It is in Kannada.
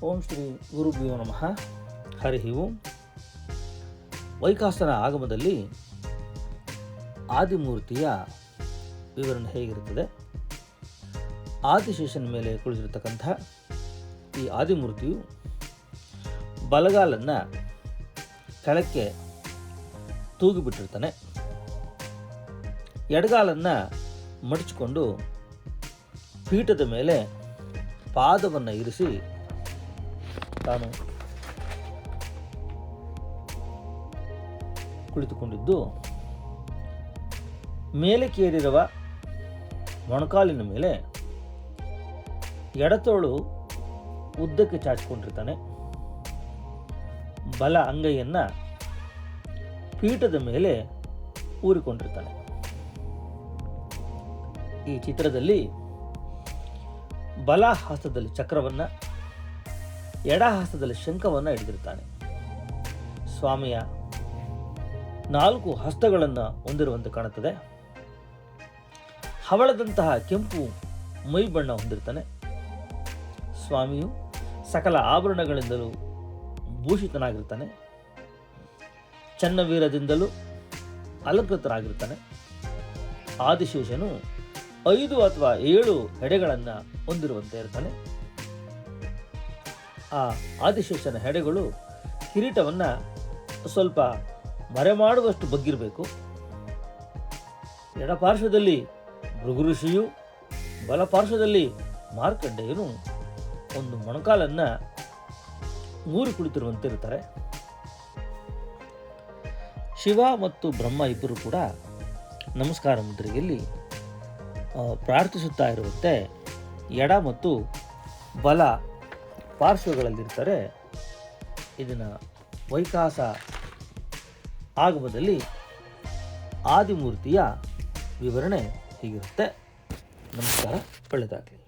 ಓಂ ಶ್ರೀ ಗುರುಭ್ಯೋ ನಮಃ. ಹರಿ ಓಂ. ವೈಖಾಸನ ಆಗಮದಲ್ಲಿ ಆದಿಮೂರ್ತಿಯ ವಿವರಣೆ ಹೇಗಿರುತ್ತದೆ? ಆದಿಶೇಷನ ಮೇಲೆ ಕುಳಿತಿರತಕ್ಕಂಥ ಈ ಆದಿಮೂರ್ತಿಯು ಬಲಗಾಲನ್ನು ಕೆಳಕ್ಕೆ ತೂಗಿಬಿಟ್ಟಿರ್ತಾನೆ. ಎಡಗಾಲನ್ನು ಮಡಚಿಕೊಂಡು ಪೀಠದ ಮೇಲೆ ಪಾದವನ್ನು ಇರಿಸಿ ತಾನು ಕುಳಿತುಕೊಂಡಿದ್ದು, ಮೇಲಕ್ಕೇರಿರುವ ಮೊಣಕಾಲಿನ ಮೇಲೆ ಎಡತೋಳು ಉದ್ದಕ್ಕೆ ಚಾಚಿಕೊಂಡಿರ್ತಾನೆ. ಬಲ ಅಂಗೈಯನ್ನು ಪೀಠದ ಮೇಲೆ ಊರಿಕೊಂಡಿರ್ತಾನೆ. ಈ ಚಿತ್ರದಲ್ಲಿ ಬಲ ಹಸ್ತದಲ್ಲಿ ಚಕ್ರವನ್ನು, ಎಡ ಹಸ್ತದಲ್ಲಿ ಶಂಖವನ್ನು ಹಿಡಿದಿರ್ತಾನೆ. ಸ್ವಾಮಿಯ 4 ಹಸ್ತಗಳನ್ನು ಹೊಂದಿರುವಂತೆ ಕಾಣುತ್ತದೆ. ಹವಳದಂತಹ ಕೆಂಪು ಮೈ ಬಣ್ಣ ಹೊಂದಿರ್ತಾನೆ. ಸ್ವಾಮಿಯು ಸಕಲ ಆಭರಣಗಳಿಂದಲೂ ಭೂಷಿತನಾಗಿರ್ತಾನೆ. ಚನ್ನವೀರದಿಂದಲೂ ಅಲಂಕೃತನಾಗಿರ್ತಾನೆ. ಆದಿಶೇಷನು 5 ಅಥವಾ 7 ಹೆಡೆಗಳನ್ನು ಹೊಂದಿರುವಂತೆ ಇರ್ತಾನೆ. ಆ ಆದಿಶೇಷನ ಹೆಡೆಗಳು ಕಿರೀಟವನ್ನು ಸ್ವಲ್ಪ ಮರೆಮಾಡುವಷ್ಟು ಬಗ್ಗಿರಬೇಕು. ಎಡಪಾರ್ಶ್ವದಲ್ಲಿ ಭೃಗು ಋಷಿಯು, ಬಲಪಾರ್ಶ್ವದಲ್ಲಿ ಮಾರ್ಕಂಡೇಯನು ಒಂದು ಮೊಣಕಾಲನ್ನು ಊರಿ ಕುಳಿತಿರುವಂತೆ ಇರ್ತಾರೆ. ಶಿವ ಮತ್ತು ಬ್ರಹ್ಮ ಇಬ್ಬರು ಕೂಡ ನಮಸ್ಕಾರ ಮುದ್ರೆಯಲ್ಲಿ ಪ್ರಾರ್ಥಿಸುತ್ತಾ ಇರುವಂತೆ ಎಡ ಮತ್ತು ಬಲ ಪಾರ್ಶ್ವಗಳಲ್ಲಿರ್ತಾರೆ. ಇದನ್ನು ವೈಖಾಸ ಆಗಮದಲ್ಲಿ ಆದಿಮೂರ್ತಿಯ ವಿವರಣೆ ಹೀಗಿರುತ್ತೆ. ನಮಸ್ಕಾರ, ಒಳ್ಳೆಯದಾಗಲಿ.